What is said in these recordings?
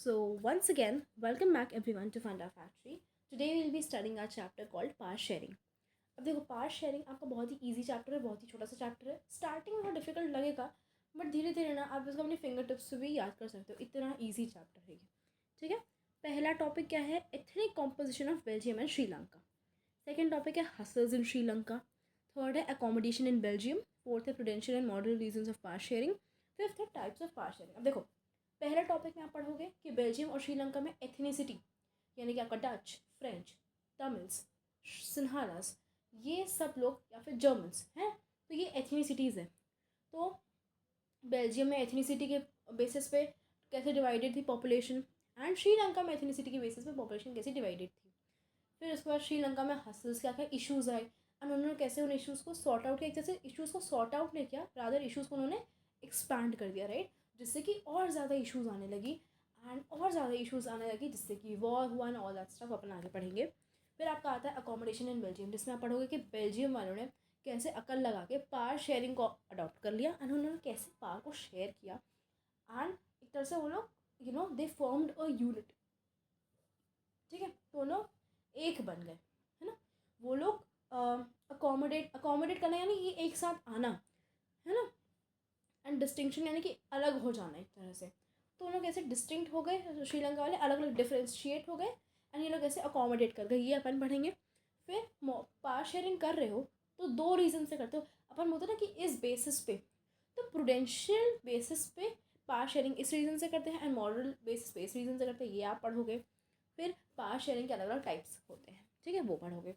So once again, welcome back everyone to Funda Factory. Today we will be studying our chapter called part sharing. अब देखो part sharing आपका बहुत ही easy chapter है, बहुत ही छोटा सा चैप्टर है. स्टार्टिंग में थोड़ा डिफिकल्ट लगेगा बट धीरे धीरे ना आप इसको अपने फिंगर टिप्स से भी याद कर सकते हो. इतना ईजी चैप्टर है ये. ठीक है. पहला टॉपिक क्या है? Ethnic composition of Belgium and Sri Lanka. Second topic है हसल्स इन श्रीलंका. थर्ड है अकोमोडेशन इन बेल्जियम. फोर्थ है prudential and model reasons of part sharing. Fifth है टाइप्स ऑफ पार्ट शेयरिंग. अब देखो पहला टॉपिक में आप पढ़ोगे कि बेल्जियम और श्रीलंका में एथनिसिटी यानी कि आपका डच, फ्रेंच, तमिल्स, सिन्हालास, ये सब लोग या फिर जर्मन्स हैं. तो ये एथनिसिटीज़ है. तो बेल्जियम में एथनिसिटी के बेसिस पे कैसे डिवाइडेड थी पॉपुलेशन, एंड श्रीलंका में एथनिसिटी के बेसिस पे पॉपुलेशन कैसे डिवाइडेड थी. फिर उसके बाद श्रीलंका में हसल्स क्या क्या इश्यूज़ आए एंड उन्होंने कैसे उन इश्यूज़ को सॉर्ट आउट किया. एक जैसे इश्यूज़ को सॉर्ट आउट नहीं किया, रादर इश्यूज़ को उन्होंने एक्सपैंड कर दिया, राइट, जिससे कि और ज़्यादा इश्यूज़ आने लगी एंड और ज़्यादा इश्यूज़ आने लगी जिससे कि वॉर हुआ एंड ऑल दैट स्टफ अपन आगे पढ़ेंगे. फिर आपका आता है अकोमोडेशन इन बेल्जियम, जिसमें आप पढ़ोगे कि बेल्जियम वालों ने कैसे अकल लगा के पावर शेयरिंग को अडॉप्ट कर लिया एंड उन्होंने कैसे पावर को शेयर किया एंड एक तरह से वो लोग दे फॉर्म्ड अ यूनिट. ठीक है. तो वो लोग एक बन गए, है ना. वो लोग अकोमोडेट करना यानी कि एक साथ आना, है ना, एंड डिस्टिंक्शन यानी कि अलग हो जाना एक तरह से. तो उन लोग ऐसे डिस्टिंक्ट हो गए, श्रीलंका वाले अलग अलग डिफ्रेंशिएट हो गए एंड ये लोग ऐसे अकोमोडेट कर गए. ये अपन पढ़ेंगे. फिर पावर शेयरिंग कर रहे हो तो दो रीज़न से करते हो. अपन बोलते हैं ना कि इस बेसिस पे, तो प्रूडेंशियल बेसिस पे पावर शेयरिंग इस रीज़न से करते हैं एंड मॉरल बेसिस पे इस रीज़न से करते हैं. ये आप पढ़ोगे. फिर पावर शेयरिंग के अलग अलग टाइप्स होते हैं. ठीक है, वो पढ़ोगे.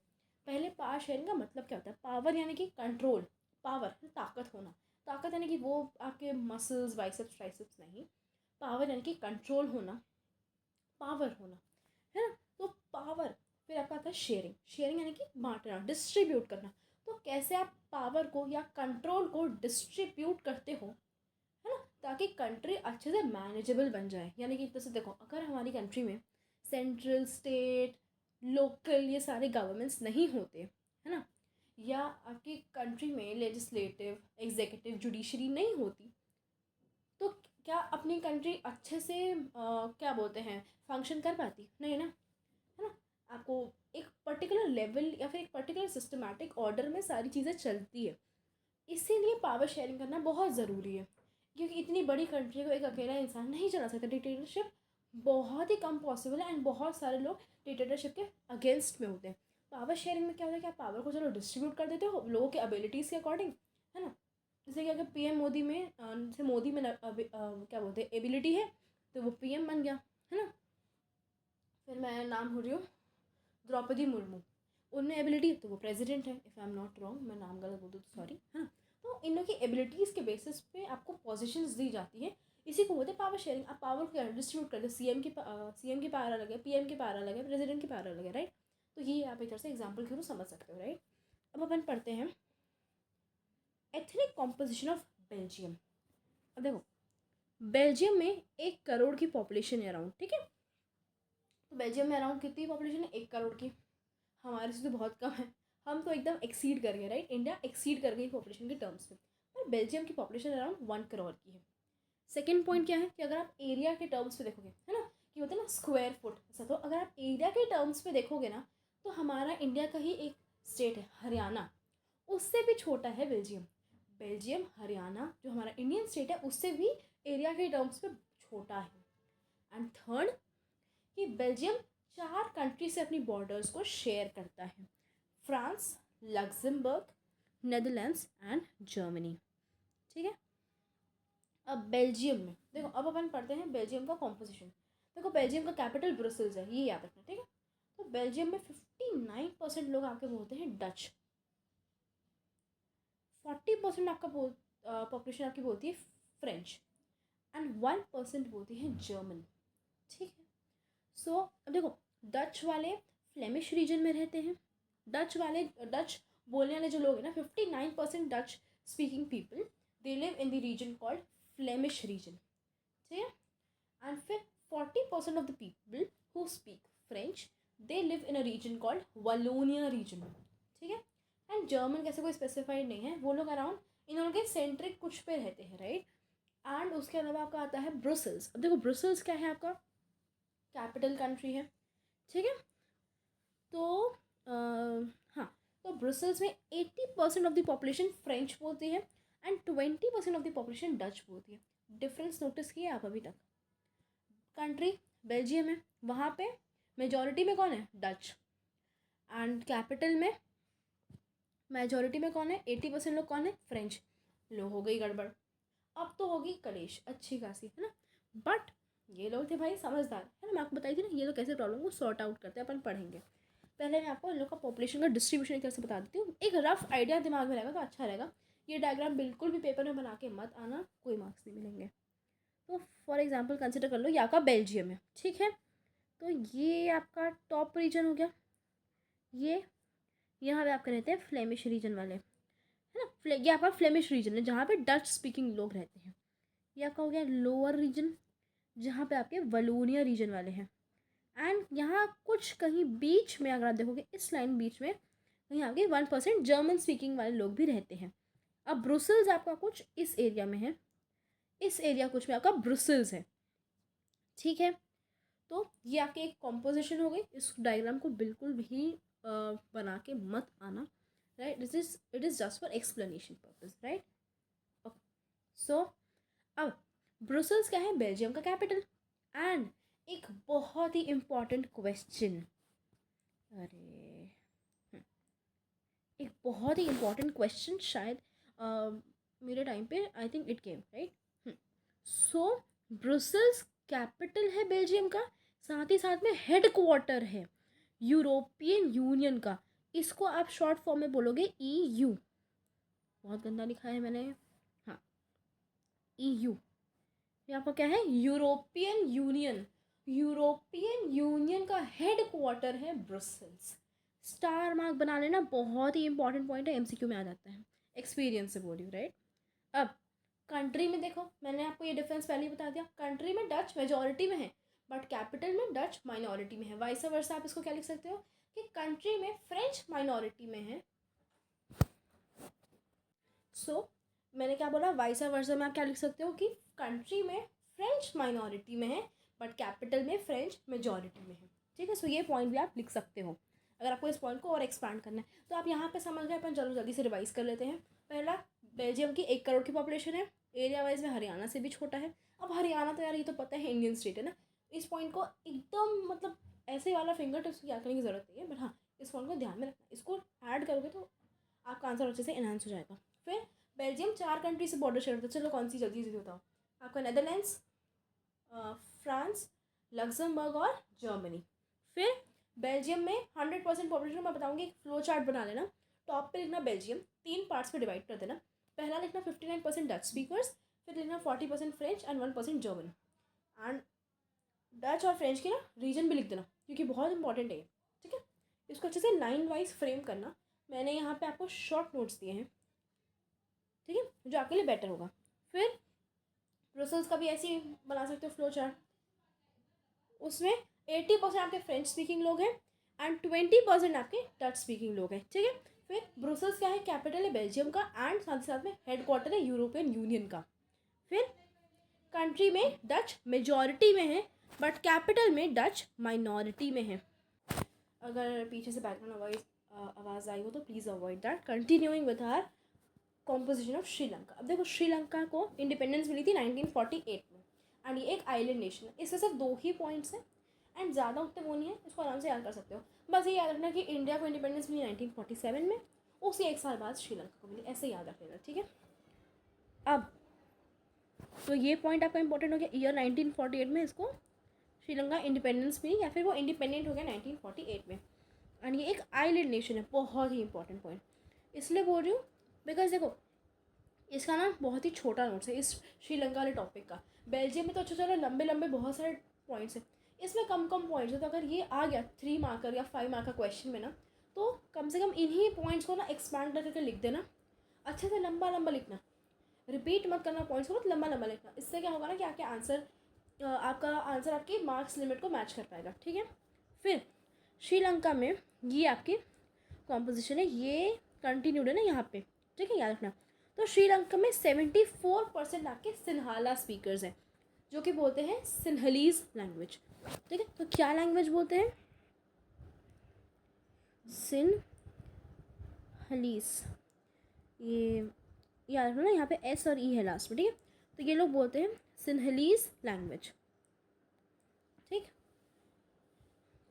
पहले पावर शेयरिंग का मतलब क्या होता है? पावर यानी कि कंट्रोल. पावर ताकत होना. ताकत यानी कि वो आपके मसल्स, बाइसेप्स, ट्राइसेप्स नहीं. पावर यानी कि कंट्रोल होना, पावर होना, है ना. तो पावर. फिर आपका आता है शेयरिंग. शेयरिंग यानी कि बांटना, डिस्ट्रीब्यूट करना. तो कैसे आप पावर को या कंट्रोल को डिस्ट्रीब्यूट करते हो, है ना, ताकि कंट्री अच्छे से मैनेजेबल बन जाए. यानी कि जैसे देखो अगर हमारी कंट्री में सेंट्रल, स्टेट, लोकल ये सारे गवर्नमेंट्स नहीं होते, है ना, या आपकी कंट्री में लेजिस्लेटिव, एग्जीक्यूटिव, जुडिशरी नहीं होती, तो क्या अपनी कंट्री अच्छे से क्या बोलते हैं फंक्शन कर पाती? नहीं ना, है ना. आपको एक पर्टिकुलर लेवल या फिर एक पर्टिकुलर सिस्टमैटिक ऑर्डर में सारी चीज़ें चलती है. इसीलिए पावर शेयरिंग करना बहुत ज़रूरी है, क्योंकि इतनी बड़ी कंट्री को एक अकेला इंसान नहीं चला सकता. डिक्टेटरशिप बहुत ही कम पॉसिबल है एंड बहुत सारे लोग डिक्टेटरशिप के अगेंस्ट में होते हैं. पावर शेयरिंग में क्या होता है कि आप पावर को चलो डिस्ट्रीब्यूट कर देते हो लोगों के एबिलिटीज़ के अकॉर्डिंग, है ना. जैसे कि अगर पीएम मोदी में जैसे मोदी में क्या बोलते हैं एबिलिटी है तो वो पीएम बन गया, है ना. फिर मैं नाम हो रही हूँ द्रौपदी मुर्मू, उनमें एबिलिटी तो वो प्रेसिडेंट है. If I am not wrong, मैं नाम गलत बोल दूँ तो सॉरी, है ना. तो इन लोग की एबिलिटीज़ के बेसिस पे आपको पोजीशंस दी जाती है. इसी को बोलते हैं पावर शेयरिंग. आप पावर को डिस्ट्रीब्यूट करते हो. सीएम की पावर अलग है, पीएम की पावर अलग है, प्रेसिडेंट की पावर अलग है, राइट. तो ये आप एक तरह से एग्जाम्पल के थ्रू समझ सकते हो, राइट. अब अपन पढ़ते हैं एथनिक कॉम्पोजिशन ऑफ बेल्जियम. अब देखो बेल्जियम में 1 करोड़ की पॉपुलेशन है अराउंड. ठीक है. तो बेल्जियम में अराउंड कितनी पॉपुलेशन है? 1 करोड़ की. हमारे से तो बहुत कम है. हम तो एकदम एक्सीड कर गए, राइट. इंडिया एक्सीड कर गई पॉपुलेशन के टर्म्स में. पर बेल्जियम की पॉपुलेशन अराउंड 1 करोड़ की है. सेकेंड पॉइंट क्या है कि अगर आप एरिया के टर्म्स पे देखोगे, है ना, कि होता है ना स्क्वायर फुट ऐसा, तो अगर आप एरिया के टर्म्स पे देखोगे ना तो हमारा इंडिया का ही एक स्टेट है हरियाणा, उससे भी छोटा है बेल्जियम. बेल्जियम हरियाणा जो हमारा इंडियन स्टेट है उससे भी एरिया के टर्म्स पे छोटा है. एंड थर्ड कि बेल्जियम 4 कंट्री से अपनी बॉर्डर्स को शेयर करता है. France, Luxembourg, Netherlands and Germany. ठीक है. अब बेल्जियम में देखो, अब अपन पढ़ते हैं बेल्जियम का कॉम्पोजिशन. देखो बेल्जियम का कैपिटल ब्रुसेल्स है, ये याद रखना. ठीक है. तो बेल्जियम में 59% लोग आपके बोलते हैं डच. 40% आपका पॉपुलेशन आपकी बोलती है फ्रेंच एंड 1% बोलती है जर्मन. ठीक है. सो अब देखो डच वाले फ्लेमिश रीजन में रहते हैं. डच बोलने वाले जो लोग हैं ना, 59% Dutch speaking people they live in the region called Flemish region. ठीक है. एंड फिर 40% of the people who speak French they live in a region called Wallonia region. ठीक है. एंड जर्मन कैसे कोई स्पेसिफाइड नहीं है, वो लोग अराउंड इन लोगों के सेंट्रिक कुछ पे रहते हैं, राइट. एंड उसके अलावा आपका आता है ब्रुसेल्स. अब देखो ब्रुसेल्स क्या है आपका, कैपिटल कंट्री है, ठीक है। तो हाँ, तो ब्रुसेल्स में 80% ऑफ द पॉपुलेशन फ्रेंच बोलती है and 20% of the population Dutch बोलती है। डिफरेंस नोटिस किए आप अभी तक? कंट्री बेल्जियम है, वहाँ पे मेजॉरिटी में कौन है? डच। एंड कैपिटल में मेजॉरिटी में कौन है? 80% लोग कौन है? फ्रेंच। लो हो गई गड़बड़। अब तो होगी कलेश अच्छी खासी, है ना। बट ये लोग थे भाई समझदार, है ना। मैं आपको बताई थी ना ये लोग कैसे प्रॉब्लम को सॉर्ट आउट करते हैं, अपन पढ़ेंगे। पहले मैं आपको इन लोग का पॉपुलेशन का डिस्ट्रीब्यूशन कैसे बता देती हूँ, एक रफ आइडिया दिमाग में रहेगा तो अच्छा रहेगा। ये डायग्राम बिल्कुल भी पेपर में बना के मत आना, कोई मार्क्स नहीं मिलेंगे। तो फॉर एग्जाम्पल कंसिडर कर लो ये आपका बेल्जियम है, ठीक है। तो ये आपका टॉप रीजन हो गया, ये यहाँ पे आपके रहते हैं फ्लेमिश रीजन वाले, है ना। ये आपका फ्लेमिश रीजन है जहाँ पे डच स्पीकिंग लोग रहते हैं। ये आपका हो गया लोअर रीजन जहाँ पे आपके वलोनिया रीजन वाले हैं। एंड यहाँ कुछ कहीं बीच में अगर आप देखोगे इस लाइन बीच में कहीं आपके 1% जर्मन स्पीकिंग वाले लोग भी रहते हैं। अब ब्रुसेल्स आपका कुछ इस एरिया में है, इस एरिया कुछ में आपका ब्रुसेल्स है, ठीक है। तो ये आपकी एक कॉम्पोजिशन हो गई। इस डायग्राम को बिल्कुल भी बना के मत आना, right. It is just for explanation purpose, right. So अब ब्रुसेल्स क्या है? बेल्जियम का कैपिटल। एंड एक बहुत ही इम्पॉर्टेंट क्वेश्चन, अरे एक बहुत ही इम्पॉर्टेंट क्वेश्चन शायद मेरे टाइम पे I think it came, right. So Brussels capital है बेल्जियम का, साथ ही साथ में हेड क्वार्टर है यूरोपियन यूनियन का। इसको आप शॉर्ट फॉर्म में बोलोगे EU। बहुत गंदा लिखा है मैंने, हाँ EU। यहाँ पर क्या है? European union. यूरोपियन यूनियन का हेड क्वार्टर है ब्रुसेल्स। स्टार मार्क बना लेना, बहुत ही इंपॉर्टेंट पॉइंट है, MCQ में आ जाता है, एक्सपीरियंस से बोल रही हूँ, राइट। अब कंट्री में देखो, मैंने आपको ये डिफरेंस पहले ही बता दिया। कंट्री में डच मेजॉरिटी में है बट कैपिटल में डच माइनॉरिटी में है। वाइस वर्सा आप इसको क्या लिख सकते हो कि कंट्री में फ्रेंच माइनॉरिटी में है। सो मैंने क्या बोला? वाइस वर्सा में आप क्या लिख सकते हो कि कंट्री में फ्रेंच माइनॉरिटी में है बट कैपिटल में फ्रेंच मेजॉरिटी में है, ठीक है। सो ये पॉइंट भी आप लिख सकते हो अगर आपको इस पॉइंट को और एक्सपांड करना है। तो आप यहाँ पे समझ गए। अपन चलो जल्दी से रिवाइज कर लेते हैं। पहला, बेल्जियम की 1 करोड़ की पॉपुलेशन है, एरिया वाइज में हरियाणा से भी छोटा है। अब हरियाणा तो यार ये तो पता है इंडियन स्टेट है ना। इस पॉइंट को एकदम मतलब ऐसे वाला फिंगर टिप्स याद करने की ज़रूरत नहीं है, बट हाँ इस पॉइंट को ध्यान में रखना। इसको ऐड करोगे तो आपका आंसर अच्छे से एनहांस हो जाएगा। फिर बेल्जियम 4 कंट्री से बॉर्डर शेयर होता है। चलो कौन सी जल्दी जल्दी बताओ। आपका नेदरलैंड्स, फ्रांस, लग्जमबर्ग और जर्मनी। फिर बेल्जियम में 100% पॉपुलेशन मैं बताऊंगी, एक फ्लो चार्ट बना लेना। टॉप पे लिखना बेल्जियम, 3 पार्ट्स में डिवाइड कर देना। पहला लिखना 59% डच स्पीकर्स, फिर लिखना 40% French and 1% German. And Dutch और फ्रेंच की ना रीजन भी लिख देना क्योंकि बहुत इंपॉर्टेंट है, ठीक है। इसको अच्छे से लाइन वाइज फ्रेम करना। मैंने यहाँ पे आपको शॉर्ट नोट्स दिए हैं, ठीक है, जो आपके लिए बेटर होगा। फिर ब्रुसेल्स का भी ऐसे ही बना सकते हो फ्लो चार्ट। उसमें 80% आपके फ्रेंच स्पीकिंग लोग हैं एंड 20% आपके टच स्पीकिंग लोग हैं, ठीक है। फिर ब्रुसेल्स क्या है? कैपिटल है बेल्जियम का एंड साथ ही साथ में हेड क्वार्टर है यूरोपियन यूनियन का। फिर कंट्री में डच मेजॉरिटी में है बट कैपिटल में डच माइनॉरिटी में है। अगर पीछे से बैकग्राउंड आवाज़ आई हो तो please avoid that. Continuing with our composition of Sri Lanka. अब देखो श्रीलंका को इंडिपेंडेंस मिली थी 1948 में एंड ये एक आइलैंड नेशन है। इससे सिर्फ 2 ही पॉइंट्स हैं एंड ज़्यादा उतने वो नहीं है, इसको आराम से याद कर सकते हो। बस ये याद रखना कि इंडिया को इंडिपेंडेंस मिली 1947 में, उसी 1 साल बाद श्रीलंका को मिली, ऐसे याद रख लेना, ठीक है। अब तो ये पॉइंट आपका इंपॉर्टेंट हो गया। ईयर 1948 में इसको श्रीलंका इंडिपेंडेंस मिली या फिर वो इंडिपेंडेंट हो गया 1948 में। एंड ये एक आइलैंड नेशन है, बहुत ही इंपॉर्टेंट पॉइंट इसलिए बोल रही हूँ बिकॉज देखो इसका ना बहुत ही छोटा नोट्स है इस श्रीलंका वाले टॉपिक का। बेल्जियम में तो अच्छा चलो लंबे लंबे बहुत सारे पॉइंट्स हैं, इसमें कम कम पॉइंट्स है। तो अगर ये आ गया 3 मार्कर या 5 मार्क का क्वेश्चन में ना, तो कम से कम इन्हीं पॉइंट्स को ना एक्सपांड करके लिख देना, अच्छे से लंबा लंबा लिखना, रिपीट मत करना पॉइंट्स को, बहुत लंबा लंबा लिखना। इससे क्या होगा ना कि आपके आंसर आपका आंसर आपकी मार्क्स लिमिट को मैच कर पाएगा, ठीक है। फिर श्रीलंका में ये आपकी कॉम्पोजिशन है, ये कंटिन्यूड है ना यहाँ पे, ठीक है, याद रखना। तो श्रीलंका में 74% आपके सिन्हाला स्पीकर्स हैं जो कि बोलते हैं सिन्हलीज लैंग्वेज, ठीक है। तो क्या लैंग्वेज बोलते हैं? सिनहलीस। ये याद रखना, यहाँ पे एस और ई है लास्ट में, ठीक है। तो ये लोग बोलते हैं सिनहलीस लैंग्वेज, ठीक।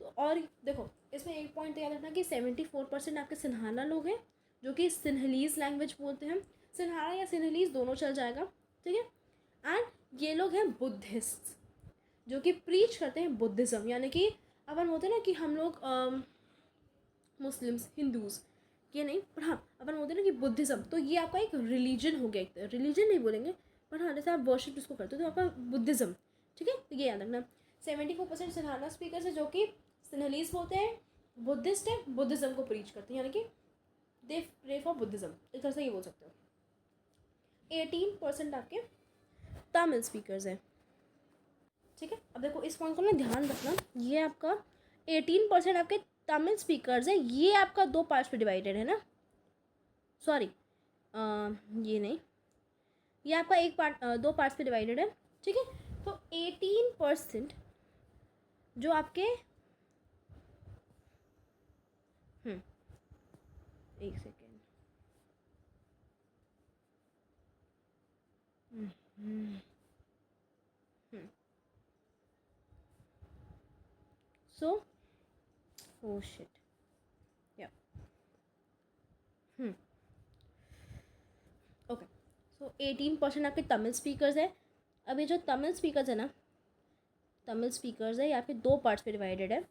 तो और देखो, इसमें एक पॉइंट याद रखना कि 74% आपके सिन्हाला लोग हैं जो कि सिनहलीस लैंग्वेज बोलते हैं। सिन्हाला या सिनहलीस दोनों चल जाएगा, ठीक है। एंड ये लोग हैं बुद्धिस्ट, जो कि प्रीच करते हैं बुद्धिज़्म, यानी कि अपन बोलते हैं ना कि हम लोग मुस्लिम्स, हिंदूज़, ये नहीं, पर हाँ अपन बोलते हैं ना कि बुद्धिज़्म, तो ये आपका एक रिलीजन हो गया। एक रिलीजन नहीं बोलेंगे, पर हाँ जैसे आप वर्शिप जिसको करते हो तो आपका बुद्धिज़्म, ठीक है। तो ये याद रखना। 74% सिन्हाला स्पीकर्स है जो कि सिन्हलीस बोलते हैं, बुद्धिस्ट है, बुद्धिज़्म को प्रीच करते हैं, यानी कि दे प्रे फॉर बुद्धिज़्म, एक तरह से ये बोल सकते हो। 18% आपके तमिल स्पीकर्स हैं, ठीक है। अब देखो इस पॉइंट को ना ध्यान रखना, ये आपका 18% आपके तमिल स्पीकर्स है, ये आपका दो पार्ट्स पे डिवाइडेड है ना, सॉरी ये नहीं, ये आपका एक पार्ट दो पार्ट्स पे डिवाइडेड है, ठीक है। तो 18% जो आपके एक सेकेंड, सो ओ शिट या ओके। सो 18% आपके तमिल स्पीकर्स है। अब ये जो तमिल स्पीकर्स है ना, तमिल स्पीकर्स है, यहाँ पे दो पार्ट्स पे डिवाइडेड है।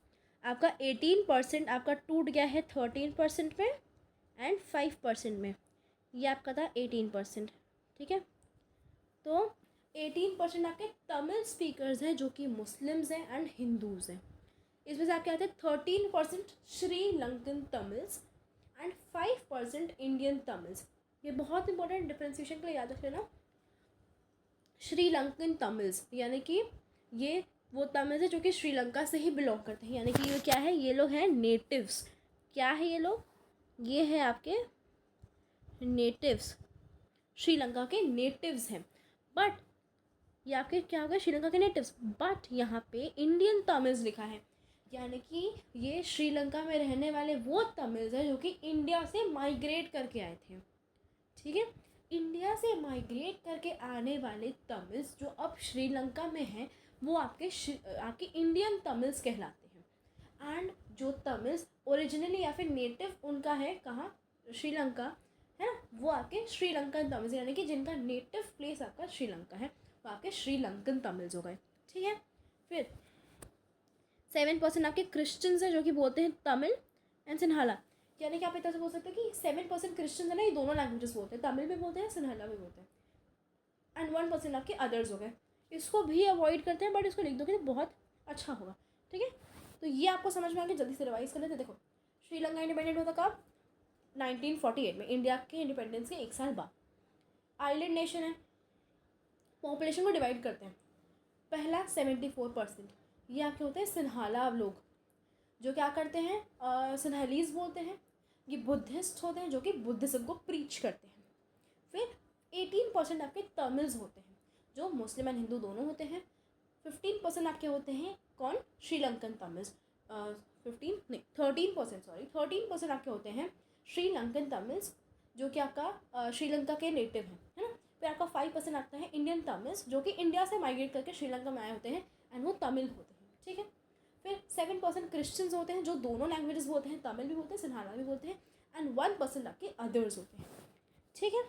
आपका 18% आपका टूट गया है 13% में एंड 5% में, ये आपका था 18%, ठीक है। तो 18% आपके तमिल स्पीकर्स हैं जो कि मुस्लिम्स हैं एंड हिंदूज़ हैं। इसमें से आपके आते हैं 13% Sri Lankan Tamils and 5% Indian Tamils. ये बहुत इंपॉर्टेंट डिफ्रेंसिएशन के लिए याद रख लेना। श्रीलंकन तमिल्स यानी कि ये वो तमिल्स है जो कि श्रीलंका से ही बिलोंग करते हैं, यानी कि ये क्या है, ये लोग हैं नेटिव्स। क्या है ये लोग? ये है आपके नेटिव्स, श्रीलंका के नेटिव्स हैं। बट ये आपके क्या हो गए, श्रीलंका के नेटिव्स, बट यहाँ पे इंडियन तमिल्स लिखा है, यानी कि ये श्रीलंका में रहने वाले वो तमिल्स हैं जो कि इंडिया से माइग्रेट करके आए थे, ठीक है। इंडिया से माइग्रेट करके आने वाले तमिल्स जो अब श्रीलंका में हैं वो आपके इंडियन तमिल्स कहलाते हैं। एंड जो तमिल्स ओरिजिनली या फिर नेटिव उनका है कहाँ, श्रीलंका है ना, वो आपके श्रीलंकन तमिल्स, यानी कि जिनका नेटिव प्लेस आपका श्रीलंका है वो आपके श्रीलंकन तमिल्स हो गए, ठीक है। फिर 7% आपके क्रिश्चियंस हैं जो कि बोलते हैं तमिल एंड सिन्हाला, यानी कि आप इतना से बोल सकते हैं कि 7% क्रिश्चियंस है ना, ये दोनों लैंग्वेजेस बोलते हैं, तमिल भी बोलते हैं, सिन्हाला भी बोलते हैं। एंड 1% आपके अदर्स हो गए, इसको भी अवॉइड करते हैं, बट इसको लिख दोगे तो बहुत अच्छा होगा, ठीक है। तो ये आपको समझ में आ गया, जल्दी से रिवाइज कर लेते। देखो, श्रीलंका इंडिपेंडेंट होता कब? 1948 में, इंडिया के इंडिपेंडेंस के एक साल बाद। आइलैंड नेशन है, पॉपुलेशन को डिवाइड करते हैं। पहला 74%, ये आपके होते हैं सिन्हाला लोग, जो क्या करते हैं, सिन्हलीज बोलते हैं। ये बुद्धिस्ट होते हैं जो कि बुद्धिज्म को प्रीच करते हैं। फिर 18% आपके तमिल्स होते हैं जो मुस्लिम एंड हिंदू दोनों होते हैं। 15% आपके होते हैं कौन, श्रीलंकन तमिल्स। 13% आपके होते हैं श्रीलंकन तमिल्स जो कि आपका श्रीलंका के नेटिव हैं, है ना। फिर आपका 5% आता है इंडियन तमिल्स जो कि इंडिया से माइग्रेट करके श्रीलंका में आए होते हैं एंड वो तमिल होते हैं, ठीक है। फिर 7% क्रिश्चियंस होते हैं जो दोनों लैंग्वेजेस बोलते हैं, तमिल भी बोलते हैं, सिन्हाला भी बोलते हैं। एंड 1% आपके अदर्स होते हैं, ठीक है।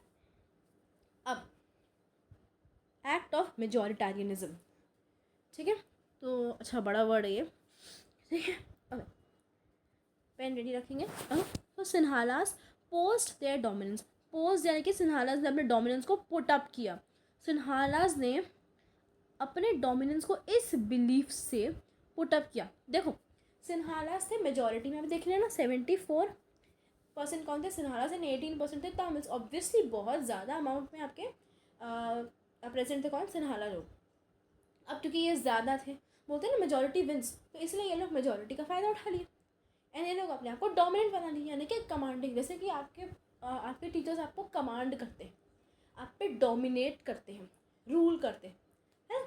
अब एक्ट ऑफ मेजॉरिटारियनिज्म, ठीक है। तो अच्छा बड़ा वर्ड है ये, ठीक है। ओके, पेन रेडी रखेंगे। तो Sinhalese post there dominance, post यानी कि सिन्हालास ने अपने डोमिनेंस को पुट अप किया। सिन्हालास ने अपने डोमिनेंस को इस बिलीफ से पुट अप किया। देखो, सिन्हालास थे मेजॉरिटी में, अभी देख रहे हैं ना, 74% कौन थे, सिन्हालास एंड 18% थे तमिल्स। ऑब्वियसली बहुत ज़्यादा अमाउंट में आपके प्रेजेंट थे कौन, सिन्हाला लोग। अब क्योंकि ये ज़्यादा थे, बोलते हैं ना मेजॉरिटी विंस, तो इसलिए ये लोग मेजॉरिटी का फ़ायदा उठा लिया एंड ये लोग अपने आप को डोमिनेंट बना लिए, यानी कि कमांडिंग। जैसे कि आपके टीचर्स आपको कमांड करते हैं, आप पे डोमिनेट करते हैं, रूल करते हैं, है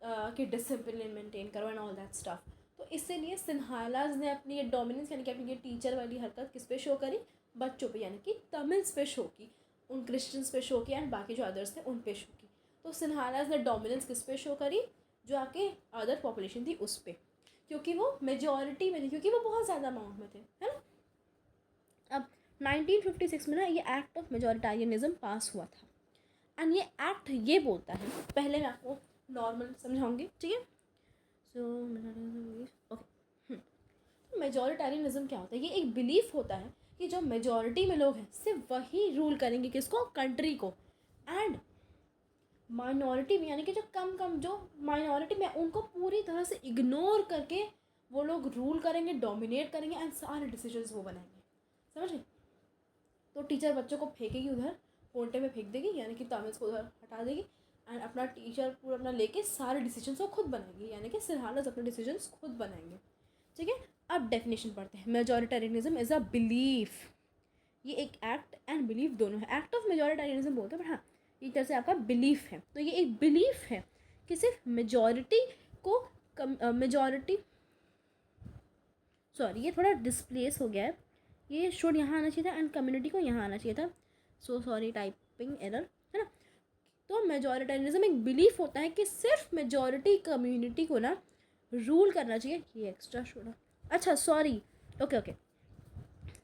कि डिसिप्लिन मेंटेन करो एंड ऑल दैट स्टफ। तो इसीलिए सिन्हालाज ने अपनी ये डोमिनेंस यानी कि अपनी ये टीचर वाली हरकत किस पे शो करी, बच्चों पे यानी कि तमिल्स पे शो की, उन क्रिश्चियंस पे शो किया एंड बाकी जो अदर्स थे उन पे शो की। तो सिन्हालाज ने डोमिनेंस किस पे शो करी, जो आके अदर पॉपुलेशन थी उस पर, क्योंकि वो मेजॉरिटी में थे, क्योंकि वो बहुत ज़्यादा अमाउंट में थे, है ना। अब 1956 में ना ये एक्ट ऑफ मेजॉरिटारियनिज्म पास हुआ था एंड ये एक्ट ये बोलता है, पहले मैं आपको नॉर्मल समझाऊंगी, ठीक है। सो ओके, मेजॉरिटारियनिज्म क्या होता है, ये एक बिलीफ होता है कि जो मेजॉरिटी में लोग हैं सिर्फ वही रूल करेंगे, किसको, कंट्री को, एंड माइनॉरिटी में यानी कि जो कम जो माइनॉरिटी में उनको पूरी तरह से इग्नोर करके वो लोग रूल करेंगे, डोमिनेट करेंगे एंड सारे डिसीजंस वो बनाएंगे, समझ गए। तो टीचर बच्चों को फेंकेगी उधर, कोंटे में फेंक देगी यानी कि तमिल्स को उधर हटा देगी एंड अपना टीचर पूरा अपना लेके सारे डिसीजंस को खुद बनाएगी, यानी कि सिरहालाज अपने डिसीजंस खुद बनाएंगे, ठीक है। अब डेफिनेशन पढ़ते हैं। मेजॉरिटेरियनिज्म इज़ अ बिलीफ, ये एक एक्ट एंड बिलीफ दोनों है। एक्ट ऑफ मेजॉरिटेरियनिज्म बोलते हैं, बट हाँ एक तरह से आपका बिलीफ है। तो ये एक बिलीफ है कि सिर्फ मेजॉरिटी को मेजॉरिटी सॉरी ये थोड़ा डिस्प्लेस हो गया है, ये शुड यहाँ आना चाहिए था एंड कम्युनिटी को यहाँ आना चाहिए था, सो सॉरी टाइपिंग एरर, है ना। तो मेजॉरिटेरियनिज्म एक बिलीफ होता है कि सिर्फ मेजॉरिटी कम्युनिटी को ना रूल करना चाहिए, ये एक्स्ट्रा शुड, अच्छा sorry, okay okay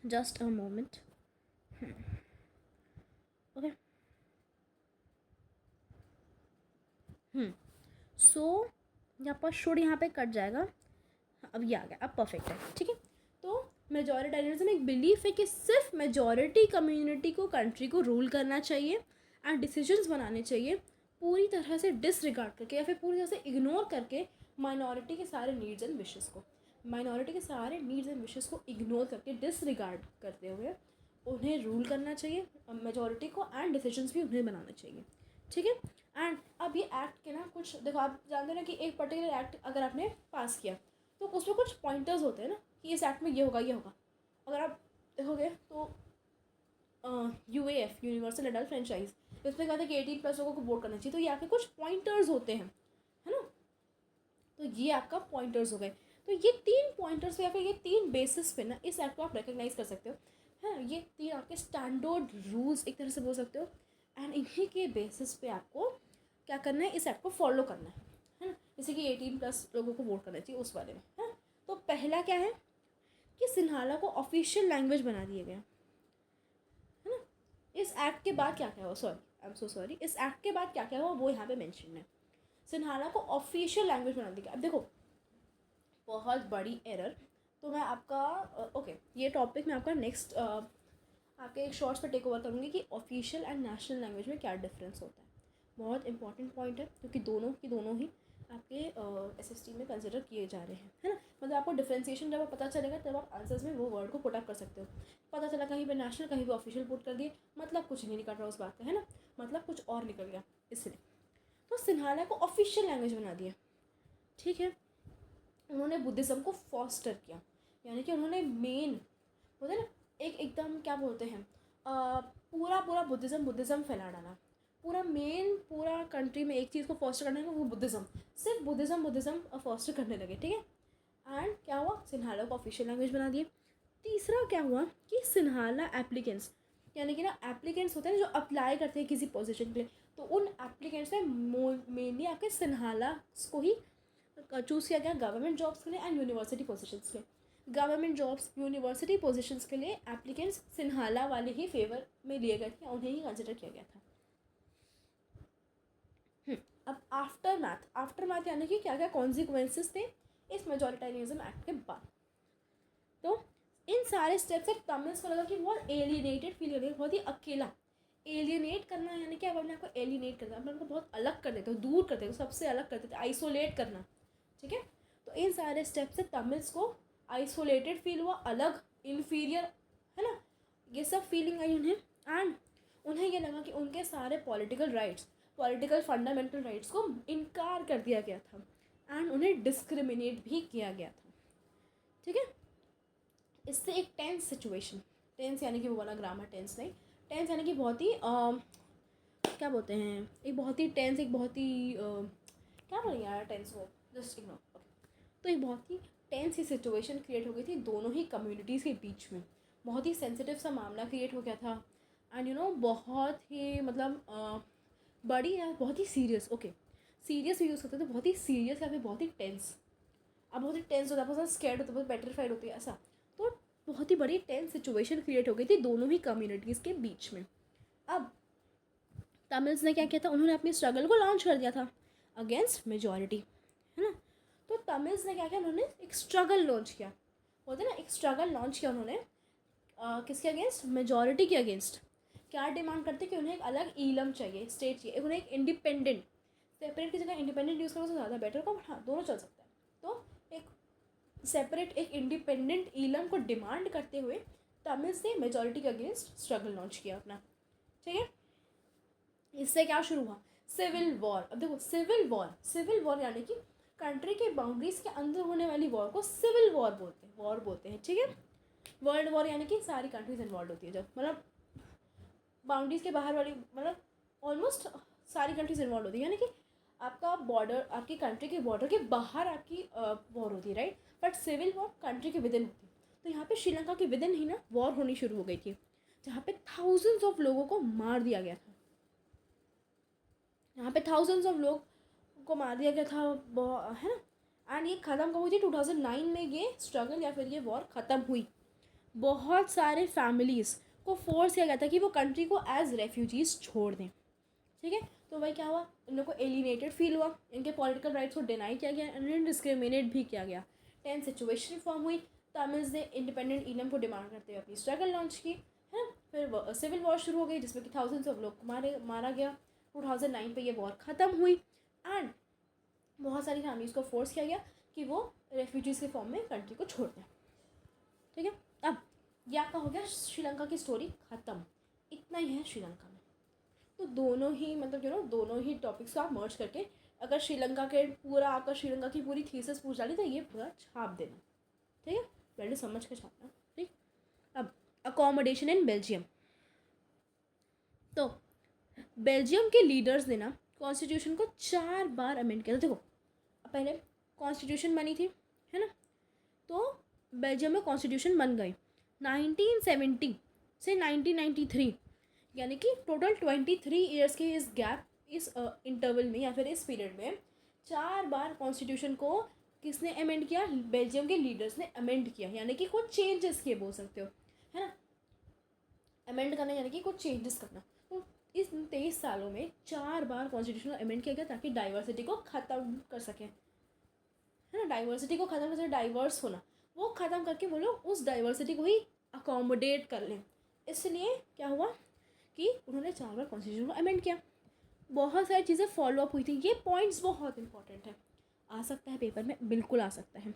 just a moment, okay so यहाँ पर शुड यहाँ पे कट जाएगा, अब ये आ गया, अब परफेक्ट है, ठीक है। तो मेजॉरिटेरियनिज्म एक बिलीफ है कि सिर्फ मेजॉरिटी कम्युनिटी को कंट्री को रूल करना चाहिए एंड डिसीजंस बनाने चाहिए, पूरी तरह से डिसरिगार्ड करके या फिर पूरी तरह से इग्नोर करके माइनॉरिटी के सारे नीड्स एंड विशेस को, माइनॉरिटी के सारे नीड्स एंड विशेस को इग्नोर करके डिसरिगार्ड करते हुए उन्हें रूल करना चाहिए मेजॉरिटी को एंड डिसीजंस भी उन्हें बनाना चाहिए, ठीक है। एंड अब ये एक्ट के ना कुछ देखो, आप जानते हो ना कि एक पर्टिकुलर एक्ट अगर आपने पास किया तो उसमें कुछ पॉइंटर्स होते हैं ना कि इस एक्ट में ये होगा ये होगा। अगर आप देखोगे तो UAF यूनिवर्सल एडल्ट फ्रेंचाइज, इसमें कहते हैं कि 18+ लोगों को वोट करना चाहिए, तो ये आपके कुछ पॉइंटर्स होते हैं, है ना। तो ये आपका पॉइंटर्स हो गए। तो ये 3 पॉइंटर्स पे या फिर ये 3 बेसिस पे ना इस एक्ट को आप रिकग्नाइज कर सकते हो, है। ये 3 आपके स्टैंडर्ड रूल्स एक तरह से बोल सकते हो एंड इन्हीं के बेसिस पे आपको क्या करना है, इस एक्ट को फॉलो करना है ना। जैसे कि 18+ लोगों को वोट करना चाहिए उस बारे में, है। तो पहला क्या है कि सिन्हाला को ऑफिशियल लैंग्वेज बना दिया गया, है ना। इस एक्ट के बाद क्या क्या हुआ, sorry I am so sorry, इस एक्ट के बाद क्या क्या हुआ वो यहाँ पे मेंशन है। सिन्हाला को ऑफिशियल लैंग्वेज बना दिया गया। अब देखो बहुत बड़ी एरर, तो मैं आपका ओके ये टॉपिक मैं आपका नेक्स्ट आपके एक शॉर्ट्स पे टेक ओवर करूँगी कि ऑफिशियल एंड नेशनल लैंग्वेज में क्या डिफरेंस होता है। बहुत इंपॉर्टेंट पॉइंट है क्योंकि दोनों की दोनों ही आपके SST में कंसिडर किए जा रहे हैं, है ना। मतलब आपको डिफ्रेंसिएशन जब पता चलेगा तब आप आंसर्स में वो वर्ड को पुट अप कर सकते हो। पता चला कहीं पे नेशनल कहीं पे ऑफिशियल पुट कर दिए, मतलब कुछ नहीं निकल रहा उस बात का, है ना, मतलब कुछ और निकल गया, इसलिए तो सिन्हाला को ऑफिशियल लैंग्वेज बना दिया, ठीक है। उन्होंने बुद्धिज़्म को फॉस्टर किया, यानी कि उन्होंने मेन बोलते हैं ना एक एकदम क्या बोलते हैं पूरा बुद्धिज़्म फैला डाला, पूरा कंट्री में एक चीज़ को फॉस्टर करने का, वो बुद्धिज़्म, सिर्फ बुद्धिज़्म फॉस्टर करने लगे, ठीक है। एंड क्या हुआ, सिन्हाला को ऑफिशियल लैंग्वेज बना दिए। तीसरा क्या हुआ कि सिन्हाला एप्लीकेंट्स, यानी कि ना एप्लीकेंट्स होते हैं जो अप्लाई करते हैं किसी पोजीशन के लिए, तो उन एप्लीकेंट्स में मेनली आपके सिन्हाला को ही चूज़ किया गया गवर्नमेंट जॉब्स के लिए एंड यूनिवर्सिटी पोजीशंस के लिए। गवर्नमेंट जॉब्स यूनिवर्सिटी पोजीशंस के लिए एप्लीकेंट्स सिन्हाला वाले ही फेवर में लिए गए थे, उन्हें ही कंसिडर किया गया था। अब आफ्टर मैथ यानी कि क्या क्या कॉन्सिक्वेंसेस थे इस मेजॉरिटेरियनिज्म एक्ट के बाद। तो इन सारे स्टेप्स से तमिल्स को लगा कि बहुत एलियनेटेड फील कर रहे, बहुत ही अकेला। एलियनेट करना यानी कि आप अपने आप को एलियनेट करना, अपने आप को बहुत अलग कर देते हो, दूर कर देते हो, सबसे अलग कर देते हो, आइसोलेट करना, ठीक है। तो इन सारे स्टेप्स से तमिल्स को आइसोलेटेड फील हुआ, अलग, इन्फीरियर, है ना, ये सब फीलिंग आई उन्हें। एंड उन्हें ये लगा कि उनके सारे पॉलिटिकल फंडामेंटल राइट्स को इनकार कर दिया गया था एंड उन्हें डिस्क्रिमिनेट भी किया गया था, ठीक है। इससे एक टेंस सिचुएशन, टेंस यानी कि वो वाला ग्रामर टेंस नहीं, टेंस यानी कि बहुत ही क्या बोलते हैं, एक बहुत ही टेंस, एक बहुत ही क्या बोलेंगे यार, टेंस वो जस्ट इग्नोर, ओके। तो ये बहुत ही टेंस ही सिचुएशन क्रिएट हो गई थी दोनों ही कम्युनिटीज़ के बीच में, बहुत ही सेंसिटिव सा मामला क्रिएट हो गया था। एंड बहुत ही मतलब बड़ी है, बहुत ही सीरियस, ओके, सीरियस भी यूज़ करते थे, बहुत ही सीरियस या फिर बहुत ही टेंस। अब बहुत ही टेंस होता है, बहुत स्कैर्ड होता है, बहुत पेट्रीफाइड होती है ऐसा। तो बहुत ही बड़ी टेंस सिचुएशन क्रिएट हो गई थी दोनों ही कम्युनिटीज़ के बीच में। अब तमिल्स ने क्या किया था, उन्होंने अपनी स्ट्रगल को लॉन्च कर दिया था अगेंस्ट मेजॉरिटी, है ना। तो तमिल्स ने क्या किया, उन्होंने एक स्ट्रगल लॉन्च किया, बोलते ना, एक स्ट्रगल लॉन्च किया उन्होंने किसके अगेंस्ट, मेजॉरिटी के अगेंस्ट। क्या डिमांड करते कि उन्हें एक अलग ईलम चाहिए, स्टेट चाहिए, उन्हें एक इंडिपेंडेंट, सेपरेट की जगह इंडिपेंडेंट यूज़ करो तो ज़्यादा बेटर होगा, हाँ दोनों चल सकता है। तो एक सेपरेट, एक इंडिपेंडेंट ईलम को डिमांड करते हुए तमिल्स ने मेजॉरिटी के अगेंस्ट स्ट्रगल लॉन्च किया अपना, ठीक है। इससे क्या शुरू हुआ, सिविल वॉर। अब देखो सिविल वॉर यानी कि कंट्री के बाउंड्रीज के अंदर होने वाली वॉर को सिविल वॉर बोलते हैं, ठीक है। वर्ल्ड वॉर यानी कि सारी कंट्रीज इन्वॉल्व होती है, जब मतलब बाउंड्रीज के बाहर वाली, मतलब ऑलमोस्ट सारी कंट्रीज इन्वॉल्व होती है, यानी कि आपका बॉर्डर, आपकी कंट्री के बॉर्डर के बाहर आपकी वॉर होती है, right. But civil war country के विदिन होती है। तो यहाँ पे श्रीलंका के विदिन ही ना वॉर होनी शुरू हो गई थी, जहाँ पे थाउजेंड्स ऑफ लोगों को मार दिया गया था, यहाँ पे थाउजेंड्स ऑफ लोग को मार दिया गया था, है ना। एंड ये ख़त्म कब हुई थी, 2009 में ये स्ट्रगल या फिर ये वॉर ख़त्म हुई। बहुत सारे फैमिलीज़ को फोर्स किया गया था कि वो कंट्री को एज रेफ्यूजीज़ छोड़ दें, ठीक है। तो भाई क्या हुआ, इन लोग को एलिनेटेड फील हुआ, इनके पॉलिटिकल राइट्स को डिनाई किया गया, इन्हें डिस्क्रिमिनेट भी किया गया। टेंस सिचुएशन फॉर्म हुई, तमिल्स ने इंडिपेंडेंट ईलम को डिमांड करते हुए अपनी स्ट्रगल लॉन्च की, है ना। फिर सिविल वॉर शुरू हो गई, जिसमें कि थाउजेंड्स ऑफ लोग मारा गया। 2009 पे ये वॉर ख़त्म हुई एंड बहुत सारी फैमिलीज़ को फोर्स किया गया कि वो रेफ्यूजीज़ के फॉर्म में कंट्री को छोड़ दें, ठीक है। अब यह आपका हो गया श्रीलंका की स्टोरी ख़त्म, इतना ही है श्रीलंका में। तो दोनों ही मतलब दोनों ही टॉपिक्स को आप मर्ज करके अगर श्रीलंका के पूरा आपका श्रीलंका की पूरी थीसिस पूछ डाली तो ये पूरा छाप देना, ठीक है, पहले समझ के छापना, ठीक। अब अकोमोडेशन इन बेल्जियम। तो बेल्जियम के लीडर्स ने ना कॉन्स्टिट्यूशन को 4 बार अमेंड किया था। देखो पहले कॉन्स्टिट्यूशन बनी थी, है ना। तो बेल्जियम में कॉन्स्टिट्यूशन बन गई 1970 से 1993, यानी कि टोटल 23 ईयर्स के इस गैप, इस इंटरवल में या फिर इस पीरियड में 4 बार कॉन्स्टिट्यूशन को किसने अमेंड किया, बेल्जियम के लीडर्स ने अमेंड किया, यानी कि कुछ चेंजेस किए बोल सकते हो, है ना। अमेंड करना यानी कि कुछ चेंजेस करना। तो इस 23 सालों में 4 बार कॉन्स्टिट्यूशन अमेंड किया गया ताकि डाइवर्सिटी को ख़त्म कर सकें, है ना। डाइवर्सिटी को ख़त्म कर सकें, डाइवर्स होना, वो ख़त्म करके वो लोग उस डाइवर्सिटी को ही अकोमोडेट कर लें। इसलिए क्या हुआ कि उन्होंने 4 बार कॉन्स्टिट्यूशन को अमेंड किया। बहुत सारी चीज़ें फॉलो अप हुई थी, ये पॉइंट्स बहुत इंपॉर्टेंट है, आ सकता है पेपर में, बिल्कुल आ सकता है।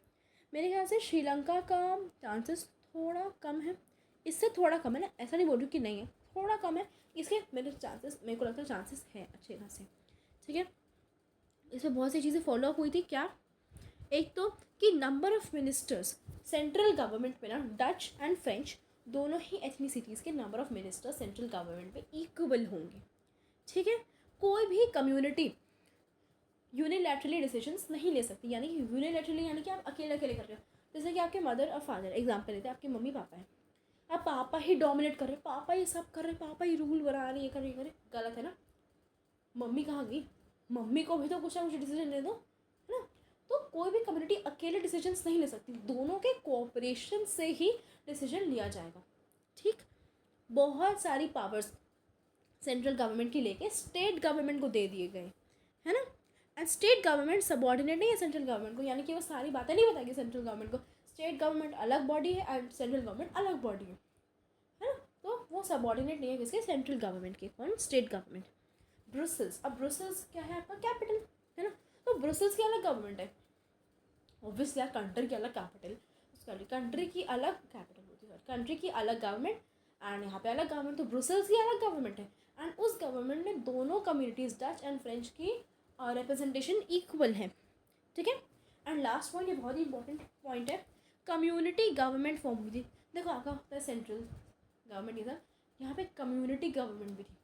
मेरे ख्याल से श्रीलंका का चांसेस थोड़ा कम है, इससे थोड़ा कम है ना, ऐसा नहीं बोल रही कि नहीं है, थोड़ा कम है, इसके मेरे को लगता है चांसेस है अच्छे खासे, ठीक है। इसमें बहुत सी चीज़ें फॉलो अप हुई थी, क्या, एक तो कि number of ministers central government में ना डच एंड फ्रेंच दोनों ही एथनिसिटीज़ के number of ministers central government में इक्वल होंगे, ठीक है। कोई भी कम्युनिटी यूनिलैटरली डिसीजंस नहीं ले सकती, यानी कि यूनिलैटरली यानी कि आप अकेले अकेले कर रहे हो। जैसे कि आपके मदर और फादर, एग्जाम्पल लेते हैं, आपके मम्मी पापा हैं, आप पापा ही डोमिनेट कर रहे, पापा ही सब कर रहे, पापा ही रूल बना रहे, ये कर रहे, गलत है ना। मम्मी कहाँ गई, मम्मी को भी तो कुछ ना कुछ डिसीजन ले दो, है ना। तो कोई भी कम्युनिटी अकेले डिसीजंस नहीं ले सकती, दोनों के कोऑपरेशन से ही डिसीजन लिया जाएगा, ठीक। बहुत सारी पावर्स सेंट्रल गवर्नमेंट की लेके स्टेट गवर्नमेंट को दे दिए गए, है ना। एंड स्टेट गवर्नमेंट सबॉर्डिनेट नहीं है सेंट्रल गवर्नमेंट को, यानी कि वो सारी बातें नहीं बताएगी सेंट्रल गवर्नमेंट को। स्टेट गवर्नमेंट अलग बॉडी है एंड सेंट्रल गवर्नमेंट अलग बॉडी है ना। तो वो सबॉर्डिनेट नहीं है किसके, सेंट्रल गवर्नमेंट के, कौन, स्टेट गवर्नमेंट। ब्रुसेल्स, अब ब्रुसेल्स क्या है आपका, कैपिटल, है ना। तो ब्रुसेल्स की अलग गवर्नमेंट है, ऑब्वियसली यार, कंट्री की अलग कैपिटल, उसका कंट्री की अलग कैपिटल होती है, कंट्री की अलग गवर्नमेंट एंड यहाँ पे अलग गवर्नमेंट, तो ब्रुसेल्स की अलग गवर्नमेंट है। एंड उस गवर्नमेंट में दोनों कम्युनिटीज़ डच एंड फ्रेंच की रिप्रेजेंटेशन इक्वल है, ठीक है। एंड लास्ट पॉइंट, ये बहुत ही इंपॉर्टेंट पॉइंट है, कम्युनिटी गवर्नमेंट फॉर्म हुई थी। देखो आपका होता है सेंट्रल गवर्नमेंट, ये था, यहाँ पे कम्युनिटी गवर्नमेंट भी थी,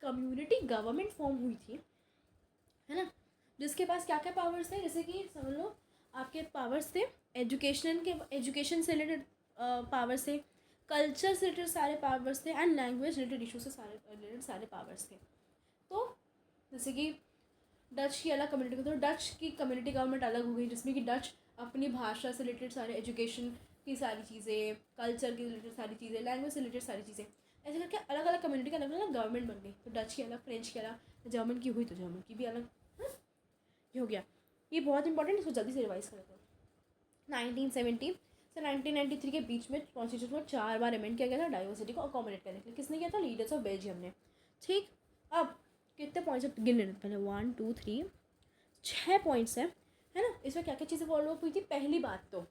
कम्युनिटी गवर्नमेंट फॉर्म हुई थी, है ना। जिसके पास क्या क्या पावर्स थे, जैसे कि समझ लो आपके पावर्स थे एजुकेशन से रिलेटेड पावर्स थे, कल्चर से रिलेटेड सारे पावर्स थे, एंड लैंग्वेज रिलेटेड इशू से रिलेटेड सारे पावर्स थे। तो जैसे कि डच की अलग कम्युनिटी, तो डच की कम्युनिटी गवर्नमेंट अलग हो गई, जिसमें कि डच अपनी भाषा से रिलेटेड सारे एजुकेशन की सारी चीज़ें, कल्चर की रिलेटेड सारी चीज़ें, लैंग्वेज से रिलेटेड सारी चीज़ें, ऐसे करके अलग अलग कम्युनिटी की अलग अलग गवर्नमेंट बन गई। तो डच की अलग, फ्रेंच की अलग, जर्मन की हुई तो जर्मन की भी अलग। ये हो गया, ये बहुत इंपॉर्टेंट, इसको जल्दी से रिवाइज कर लेते हैं। 1970 से 1993 के बीच में कॉन्स्टिट्यूशन को 4 बार अमेंड किया गया था डाइवर्सिटी को अकोमोडेट करने के लिए। किसने किया था? लीडर्स ऑफ बेल्जियम ने। ठीक, अब कितने पॉइंट्स गिन लेते पहले, 1 2 3 6 पॉइंट्स हैं, है ना। इसमें क्या क्या चीज़ें फॉलो अप हुई थी? पहली बात तो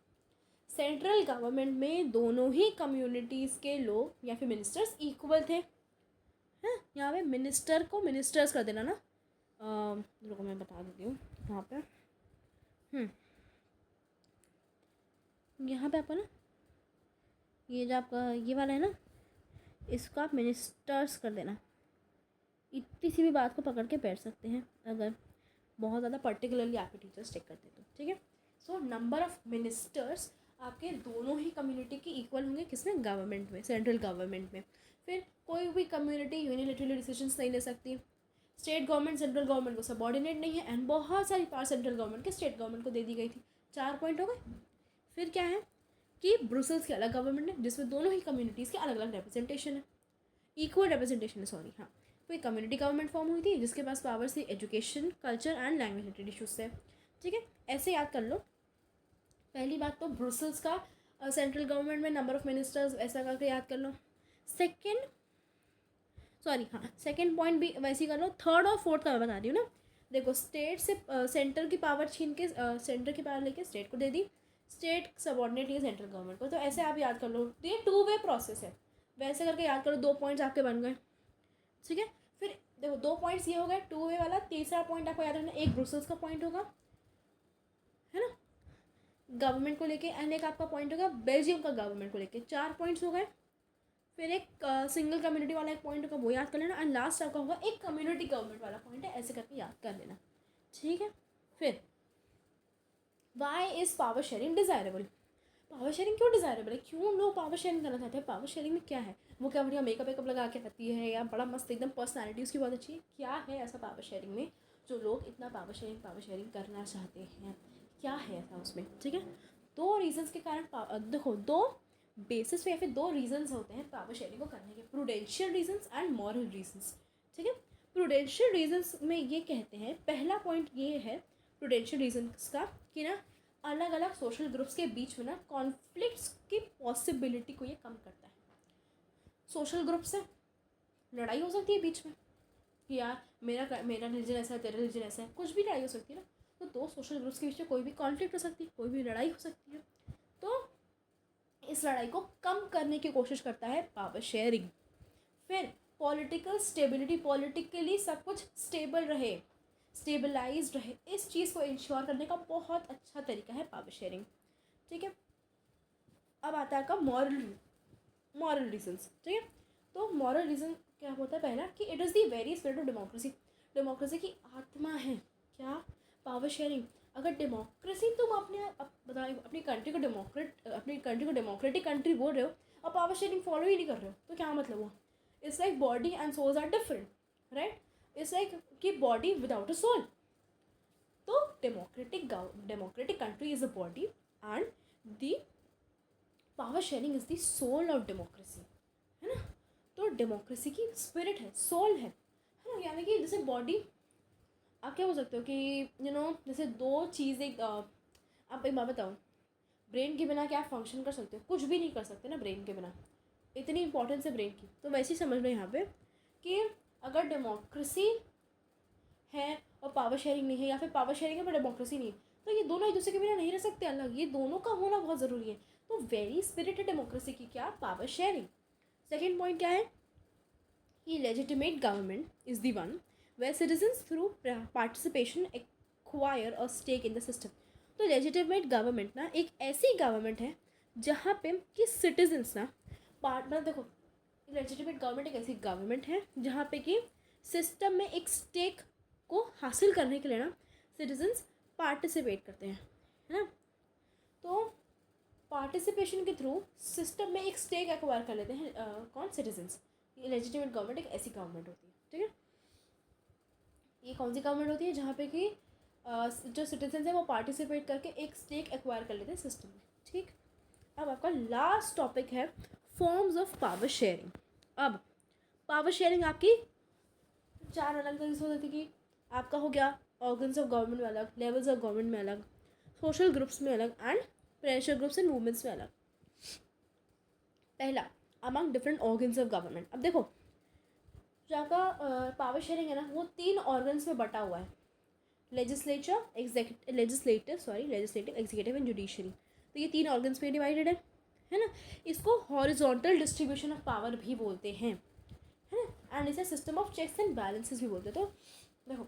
सेंट्रल गवर्नमेंट में दोनों ही कम्युनिटीज़ के लोग या फिर मिनिस्टर्स इक्वल थे, हैं। यहाँ पे मिनिस्टर को मिनिस्टर्स कर देना ना, रुको मैं बता देती हूँ यहाँ पे। यहाँ पे आपको ना ये जो आपका ये वाला है ना, इसको आप मिनिस्टर्स कर देना। इतनी सी भी बात को पकड़ के बैठ सकते हैं अगर बहुत ज़्यादा पर्टिकुलरली आपके टीचर्स चेक करते हैं तो, ठीक है। सो नंबर ऑफ मिनिस्टर्स आपके दोनों ही कम्युनिटी के इक्वल होंगे, किसमें? गवर्नमेंट में, सेंट्रल गवर्नमेंट में। फिर कोई भी कम्युनिटी यूनिलैटरली डिसीजंस नहीं ले सकती, स्टेट गवर्नमेंट सेंट्रल गवर्नमेंट को सबॉर्डिनेट नहीं है, एंड बहुत सारी पावर सेंट्रल गवर्नमेंट के स्टेट गवर्नमेंट को दे दी गई थी। 4 पॉइंट हो गए। फिर क्या है कि ब्रुसेल्स की अलग गवर्नमेंट है, जिसमें दोनों ही कम्युनिटीज़ के अलग अलग रिप्रेजेंटेशन है, इक्वल रिप्रेजेंटेशन है, सॉरी, हाँ। तो एक कम्युनिटी गवर्नमेंट फॉर्म हुई थी जिसके पास पावर से education, culture and language related issues से, ठीक है। ऐसे याद कर लो। पहली बात तो ब्रुसेल्स का सेंट्रल गवर्नमेंट में नंबर ऑफ मिनिस्टर्स ऐसा करके याद कर लो। सेकेंड पॉइंट भी वैसे ही कर लो। थर्ड और फोर्थ का मैं बता रही हूँ ना। देखो, स्टेट से सेंटर की पावर छीन के सेंटर की पावर लेके स्टेट को दे दी, स्टेट सबॉर्डिनेट है सेंट्रल गवर्नमेंट को। तो ऐसे आप याद कर लो, तो ये 2 वे प्रोसेस है। वैसे करके याद करो, 2 पॉइंट्स आपके बन गए, ठीक है। फिर देखो 2 पॉइंट्स ये हो गए 2 वे वाला। तीसरा पॉइंट आपको याद रखना, एक ब्रुसेल्स का पॉइंट होगा, है ना, गवर्नमेंट को लेके, एंड एक आपका पॉइंट होगा बेल्जियम का गवर्नमेंट को लेके। 4 पॉइंट्स हो गए। फिर एक सिंगल कम्युनिटी वाला एक पॉइंट होगा, वो याद कर लेना, एंड लास्ट आपका होगा एक कम्युनिटी गवर्नमेंट वाला पॉइंट है, ऐसे करके याद कर लेना, ठीक है। फिर why is power sharing desirable? Power sharing क्यों डिज़ायरेबल है? क्यों लोग पावर शेयरिंग करना चाहते हैं? पावर शेयरिंग में क्या है? वो क्या बढ़िया मेकअप वेकअप लगा के आती है, या बड़ा मस्त एकदम पर्सनैलिटी उसकी बहुत अच्छी है? क्या है ऐसा पावर शेयरिंग में जो लोग इतना पावर शेयरिंग करना चाहते हैं? क्या है ऐसा उसमें, ठीक है। 2 रीजन्स के कारण देखो, 2 बेसिस पे या फिर 2 रीजन्स होते हैं पावर शेयरिंग को करने के, prudential reasons and moral reasons, ठीक है। प्रूडेंशियल रीजन्स में ये कहते हैं, पहला पॉइंट ये है प्रूडेंशियल रीजन्स का कि ना अलग अलग सोशल ग्रुप्स के बीच में ना कॉन्फ्लिक्ट्स की पॉसिबिलिटी को ये कम करता है। सोशल ग्रुप से लड़ाई हो सकती है बीच में कि यार मेरा रिलीजन ऐसा है, तेरा रिलीजन ऐसा है, कुछ भी लड़ाई हो सकती है ना। तो 2 सोशल ग्रुप्स के बीच में कोई भी कॉन्फ्लिक्ट हो सकती है, कोई भी लड़ाई हो सकती है। तो इस लड़ाई को कम करने की कोशिश करता है पावर शेयरिंग। फिर पॉलिटिकल स्टेबिलिटी, पॉलिटिकली सब कुछ स्टेबल रहे, स्टेबलाइज रहे, इस चीज़ को इंश्योर करने का बहुत अच्छा तरीका है पावर शेयरिंग, ठीक है। अब आता है का मॉरल रीजन्स, ठीक है। तो मॉरल रीज़न क्या होता है? पहला कि it is the very spirit of democracy, democracy की आत्मा है क्या? Power sharing. अगर डेमोक्रेसी तुम अपनी कंट्री को डेमोक्रेटिक कंट्री बोल रहे हो और पावर शेयरिंग फॉलो ही नहीं कर रहे हो, तो क्या मतलब हुआ? It's like body and souls are different, right. It's like कि बॉडी विदाउट अ सोल। तो democratic country is a body and the power sharing is the soul of democracy, है ना। तो डेमोक्रेसी की स्पिरिट है, सोल है ना। यानी कि जैसे बॉडी, आप क्या बोल सकते हो कि जैसे 2 चीज़ें, आप एक बात बताओ, ब्रेन के बिना क्या आप फंक्शन कर सकते हो? कुछ भी नहीं कर सकते ना ब्रेन के बिना, इतनी इंपॉर्टेंस है ब्रेन की। तो वैसे ही समझ लो यहाँ पे कि अगर डेमोक्रेसी है और पावर शेयरिंग नहीं है, या फिर पावर शेयरिंग है पर डेमोक्रेसी नहीं है, तो ये दोनों एक दूसरे के बिना नहीं रह सकते अलग, ये दोनों का होना बहुत ज़रूरी है। तो वेरी स्पिरिट है डेमोक्रेसी की क्या? Power sharing. सेकेंड पॉइंट क्या है कि legitimate government is the one where citizens through participation acquire a stake in the system. तो लेजिटिमेट गवर्नमेंट ना एक ऐसी गवर्नमेंट है जहाँ पे कि सिटीजन्स ना मतलब देखो, लेजिटिमेट गवर्नमेंट एक ऐसी गवर्नमेंट है जहाँ पे कि सिस्टम में एक स्टेक को हासिल करने के लिए ना सिटीजन्स पार्टिसिपेट करते हैं, है ना। तो पार्टिसिपेशन के थ्रू सिस्टम में एक स्टेक एक्वायर कर लेते हैं कौन, सिटीजन्स। ये लेजिटिमेट गवर्नमेंट एक ऐसी गवर्नमेंट होती है, ठीक है। ये कौन सी गवर्नमेंट होती है जहाँ पे कि जो सिटीजन्स हैं वो पार्टिसिपेट करके एक स्टेक एक्वायर कर लेते हैं सिस्टम में, ठीक। अब आपका लास्ट टॉपिक है फॉर्म्स ऑफ पावर शेयरिंग। अब पावर शेयरिंग आपकी 4 अलग तरीके से हो सकती है कि आपका हो गया ऑर्गन्स ऑफ गवर्नमेंट में अलग, लेवल्स ऑफ गवर्नमेंट में अलग, सोशल ग्रुप्स में अलग and pressure groups and movements में अलग। पहला, among different organs of government. अब देखो जो आपका पावर शेयरिंग है ना वो 3 ऑर्गन्स में बटा हुआ है, लेजिस्लेटिव, एग्जीक्यूटिव एंड जुडिशरी। तो ये 3 ऑर्गन्स में डिवाइडेड है ना। इसको हॉरिजॉन्टल डिस्ट्रीब्यूशन ऑफ पावर भी बोलते हैं, है ना, एंड इसे system of checks and balances भी बोलते हैं। तो देखो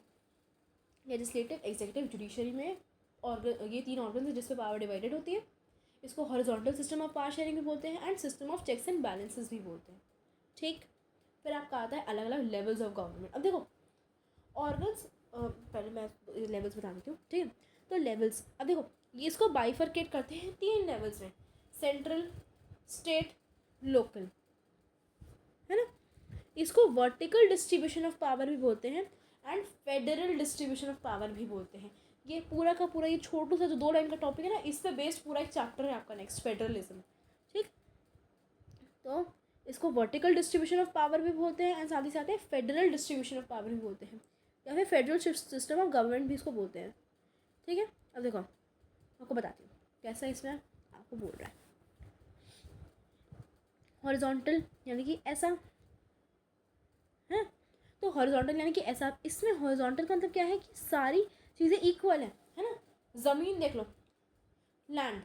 लेजिस्लेटिव, एग्जीक्यूटिव, जुडिशरी में ये 3 ऑर्गन्स हैं जिस पे पावर डिवाइडेड होती है। इसको horizontal system of power sharing भी बोलते हैं and system of checks and balances भी बोलते हैं, ठीक। फिर आपका आता है अलग अलग लेवल्स ऑफ गवर्नमेंट। अब देखो ऑर्गन्स, पहले मैं लेवल्स बता देती हूँ, ठीक है। तो लेवल्स, अब देखो ये इसको बाइफरकेट करते हैं 3 लेवल्स में, सेंट्रल, स्टेट, लोकल, है ना। इसको वर्टिकल डिस्ट्रीब्यूशन ऑफ पावर भी बोलते हैं and federal distribution of power भी बोलते हैं। ये पूरा का पूरा ये छोटू सा जो 2 लाइन का टॉपिक है ना, इस पे बेस्ड पूरा एक चैप्टर है आपका नेक्स्ट, फेडरलिज्म, ठीक। तो इसको वर्टिकल डिस्ट्रीब्यूशन ऑफ पावर भी बोलते हैं एंड साथ ही साथ फेडरल डिस्ट्रीब्यूशन ऑफ पावर भी बोलते हैं, या फिर फेडरल सिस्टम ऑफ गवर्नमेंट भी इसको बोलते हैं, ठीक है। अब देखो आपको बताती हूँ कैसा इसमें आपको बोल रहा है। हॉरिजॉन्टल यानी कि ऐसा है, तो हॉरिजॉन्टल यानी कि ऐसा। इसमें हॉरिजॉन्टल का मतलब क्या है कि सारी चीज़ें इक्वल है ना। ज़मीन देख लो, लैंड,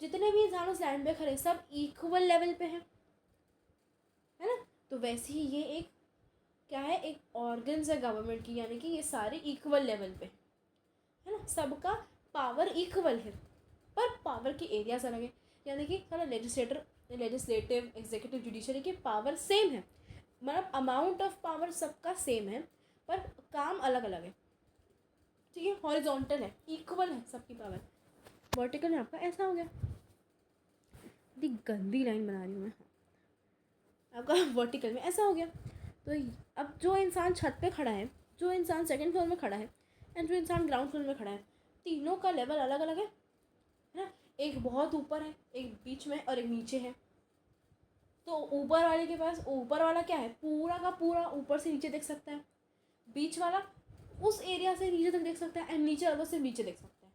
जितने भी इंसान उस लैंड पे खड़े सब इक्वल लेवल पे है ना। तो वैसे ही ये एक क्या है, एक ऑर्गन्स है गवर्नमेंट की, यानी कि ये सारे इक्वल लेवल पे है ना, सबका पावर इक्वल है, पर पावर की एरियाज अलग है। यानी कि सारा लेजिस्लेटिव, एग्जीक्यूटिव, जुडिशरी की पावर सेम है, मतलब अमाउंट ऑफ पावर सबका सेम है पर काम अलग अलग है, ठीक है। हॉरिजॉन्टल है, इक्वल है सबकी पावर। वर्टिकल में आपका ऐसा हो गया, इतनी गंदी लाइन बना रही हूँ मैं, आपका वर्टिकल में ऐसा हो गया। तो अब जो इंसान छत पे खड़ा है, जो इंसान सेकंड फ्लोर में खड़ा है एंड जो इंसान ग्राउंड फ्लोर में खड़ा है, तीनों का लेवल अलग अलग है ना। एक बहुत ऊपर है, एक बीच में और एक नीचे है। तो ऊपर वाले के पास, ऊपर वाला क्या है, पूरा का पूरा ऊपर से नीचे देख सकता है, बीच वाला उस एरिया से नीचे तक देख सकता है एंड नीचे वाला से नीचे देख सकता है।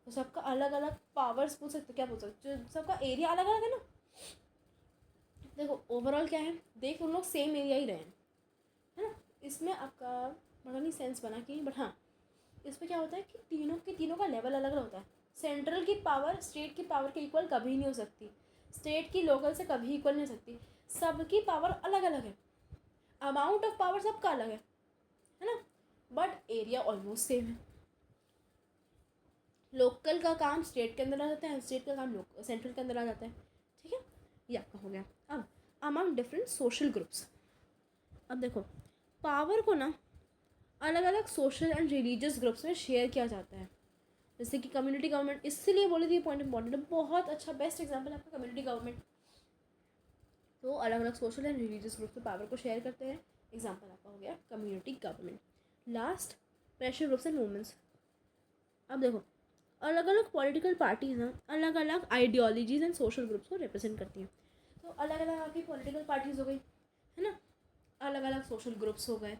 तो सबका अलग अलग पावर्स बोल सकते, क्या बोल सकते, सबका एरिया अलग अलग है ना। देखो ओवरऑल क्या है, देख उन लोग सेम एरिया ही रहे हैं, है ना। इसमें आपका बड़ा नहीं सेंस बना कि, बट हाँ इसमें क्या होता है कि तीनों का लेवल अलग अलग होता है। सेंट्रल की पावर स्टेट की पावर के इक्वल कभी नहीं हो सकती, स्टेट की लोकल से कभी इक्वल नहीं हो सकती, सबकी पावर अलग अलग है, अमाउंट ऑफ पावर सबका अलग है ना, बट एरिया ऑलमोस्ट सेम है। लोकल का काम स्टेट के अंदर आ जाता है, स्टेट का काम सेंट्रल के अंदर आ जाता है, ठीक है। ये आपका हो गया। अब अमंग डिफरेंट सोशल ग्रुप्स। अब देखो पावर को ना अलग अलग सोशल एंड रिलीजियस ग्रुप्स में शेयर किया जाता है, जैसे कि कम्युनिटी गवर्नमेंट, इसलिए बोले थे ये पॉइंट इंपॉर्टेंट है, बहुत अच्छा बेस्ट एग्जांपल है आपका कम्युनिटी गवर्नमेंट। तो अलग अलग सोशल एंड रिलीजियस ग्रुप्स में पावर को शेयर करते हैं, एग्जांपल आपका हो गया community government. Last, pressure groups and movements. अब देखो अलग अलग पॉलिटिकल पार्टीज हैं, अलग अलग आइडियोलॉजीज एंड सोशल ग्रुप्स को रिप्रेजेंट करती हैं। तो अलग अलग आपकी पॉलिटिकल पार्टीज हो गई, है ना, अलग अलग सोशल ग्रुप्स हो गए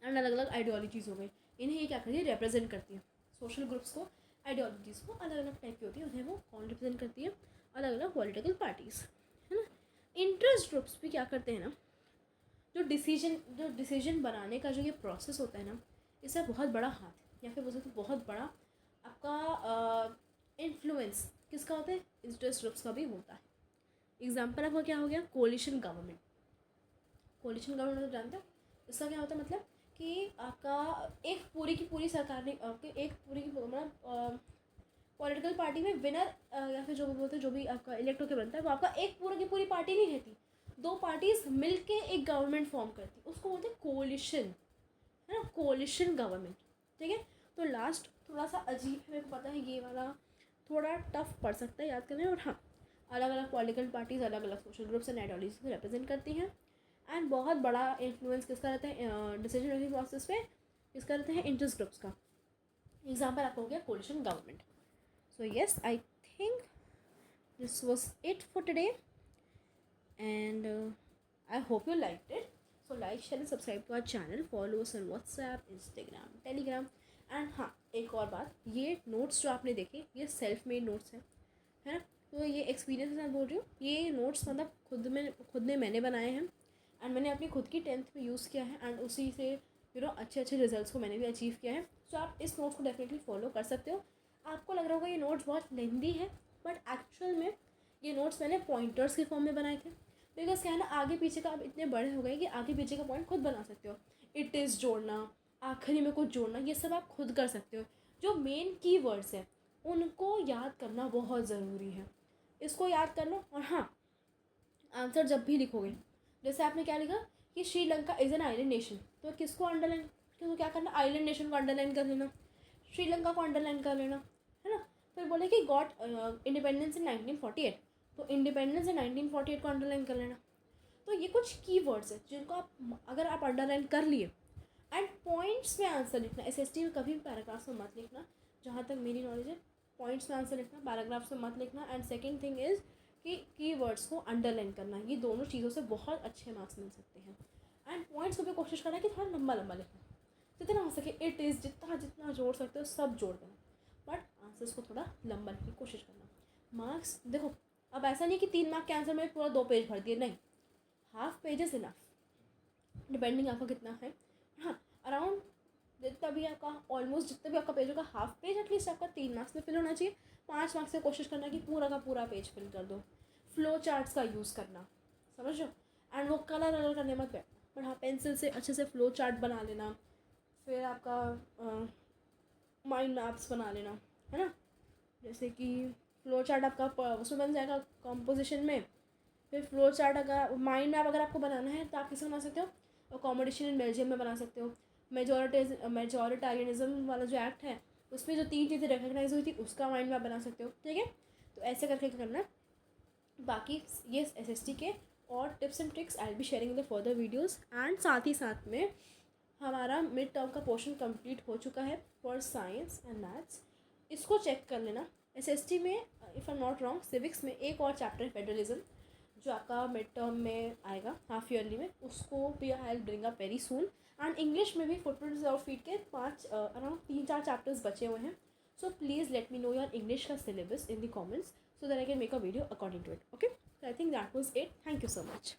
एंड अलग अलग आइडियोलॉजीज़ हो गई। इन्हें ये क्या करती है, रिप्रेजेंट करती है। सोशल ग्रुप्स को, आइडियोलॉजीज़ को अलग अलग टाइप की होती है, उन्हें वो कौन रिप्रेजेंट करती है, अलग अलग पॉलिटिकल पार्टीज़, है ना। इंटरेस्ट ग्रुप्स भी क्या करते हैं ना, जो डिसीजन बनाने का जो ये प्रोसेस होता है ना, इसका बहुत बड़ा हाथ या फिर बोल सकते बहुत बड़ा आपका इन्फ्लुएंस किसका होता है, इंटरेस्ट ग्रुप्स का भी होता है। एग्जाम्पल आपका क्या हो गया, कोलिशन गवर्नमेंट। कोलिशन गवर्नमेंट जानते हो इसका क्या होता है, मतलब कि आपका एक पूरी की पूरी सरकार ने एक पूरी की मतलब पॉलिटिकल पार्टी में विनर या फिर जो भी बोलते हैं, जो भी आपका इलेक्ट होकर बनता है वो आपका एक पूरी की पूरी पार्टी नहीं रहती, 2 पार्टीज मिलके एक गवर्नमेंट फॉर्म करती, उसको बोलते हैं कोलिशन, है ना, कोलिशन गवर्नमेंट। ठीक है। तो लास्ट थोड़ा सा अजीब है, मेरे को पता है ये वाला थोड़ा टफ पड़ सकता है याद करने, और हाँ, अलग अलग पॉलिटिकल पार्टीज़ अलग अलग सोशल ग्रुप्स एंड आइडियोलॉजीज को रिप्रेजेंट करती हैं। एंड बहुत बड़ा इन्फ्लुएंस किसका रहता है डिसीजन मेकिंग प्रोसेस पे, किसका रहता है, इंटरेस्ट ग्रुप्स का। एग्जाम्पल आपको हो गया coalition government. So yes, I think this was it for today and I hope you liked it. So like share and subscribe to our channel, follow us on WhatsApp, Instagram, Telegram. And हाँ, एक और बात, ये notes जो आपने देखे ये self made notes हैं, है ना। तो ये एक्सपीरियंस के साथ बोल रही हूँ, ये नोट्स मतलब खुद ने मैंने बनाए हैं एंड मैंने अपनी खुद की 10th में यूज़ किया है एंड उसी से अच्छे अच्छे रिजल्ट्स को मैंने भी अचीव किया है। सो आप इस नोट्स को डेफिनेटली फॉलो कर सकते हो। आपको लग रहा होगा ये नोट्स बहुत लेंदी है, बट एक्चुअल में ये नोट्स मैंने पॉइंटर्स के फॉर्म में बनाए थे, बिकॉज क्या है ना, आगे पीछे का आप इतने बड़े हो गए कि आगे पीछे का पॉइंट खुद बना सकते हो। इट इज़ जोड़ना, आखिरी में कुछ जोड़ना, ये सब आप खुद कर सकते हो। जो मेन की वर्ड्स हैं उनको याद करना बहुत ज़रूरी है, इसको याद कर लो। और हाँ, आंसर जब भी लिखोगे, जैसे आपने क्या लिखा कि Sri Lanka is an island nation, तो किसको अंडरलाइन, तो क्या करना, आइलैंड नेशन को अंडरलाइन कर लेना, श्रीलंका को अंडरलाइन कर लेना, है ना। फिर बोले कि गॉट इंडिपेंडेंस इन 1948, तो इंडिपेंडेंस इन 1948 को अंडरलाइन कर लेना। तो ये कुछ की वर्ड्स है जिनको आप अगर आप अंडरलाइन कर लिए, एंड पॉइंट्स में आंसर लिखना। एसएसटी में कभी भी पैराग्राफ्स में मत लिखना, जहाँ तक मेरी नॉलेज है पॉइंट्स में आंसर लिखना, पैराग्राफ्स में मत लिखना। एंड सेकेंड थिंग इज़ कि कीवर्ड्स को अंडरलाइन करना, ये दोनों चीज़ों से बहुत अच्छे मार्क्स मिल सकते हैं। एंड पॉइंट्स को भी कोशिश करना कि थोड़ा लंबा लंबा लिखना, जितना हो सके, इट इज़ जितना जितना जोड़ सकते हो सब जोड़ देना, बट आंसर्स को थोड़ा लंबा लिखने की कोशिश करना। मार्क्स देखो, अब ऐसा नहीं कि 3 मार्क के आंसर में पूरा 2 पेज भर दिए, नहीं, half page is enough, depending आपका कितना है। हाँ, अराउंड जितना भी आपका ऑलमोस्ट जितना भी आपका पेज होगा, हाफ पेज एटलीस्ट आपका 3 मार्क्स में फिल होना चाहिए। 5 मार्क्स से कोशिश करना कि पूरा का पूरा पेज फिल कर दो। फ्लो चार्ट्स का यूज़ करना, समझ लो। एंड वो कलर अलग करने मत बैठना, बट हाँ, पेंसिल से अच्छे से फ्लो चार्ट बना लेना। फिर आपका माइंड मैप्स बना लेना, है ना। जैसे कि फ्लो चार्ट आपका उसमें बन जाएगा कॉम्पोजिशन में। फिर फ्लो चार्ट अगर माइंड मैप अगर आपको बनाना है तो आप किसे बना सकते हो, अकोमोडेशन इन बेल्जियम में बना सकते हो। मेजॉरिटारियनिज्म वाला जो एक्ट है उसमें जो 3 चीज़ें रिकग्नाइज हुई थी उसका माइंड मैप बना सकते हो, ठीक है। तो ऐसे करके करना है। बाकी ये एसएसटी के और tips and tricks I will be sharing in the further videos. And साथ ही साथ में हमारा मिड टर्म का पोर्शन कंप्लीट हो चुका है फॉर साइंस एंड मैथ्स, इसको चेक कर लेना। एसएसटी में if I am not wrong civics में एक और चैप्टर है फेडरलिज्म, जो आपका मिड टर्म में आएगा हाफ ईयरली में, उसको भी I will bring up very soon. And English में भी फुटप्रिंट्स ऑफ फीट के 5 अराउंड 3-4 चैप्टर्स बचे हुए हैं। So please let me know your English का syllabus in the comments so that I can make a video according to it. Okay, so I think that was it. Thank you so much.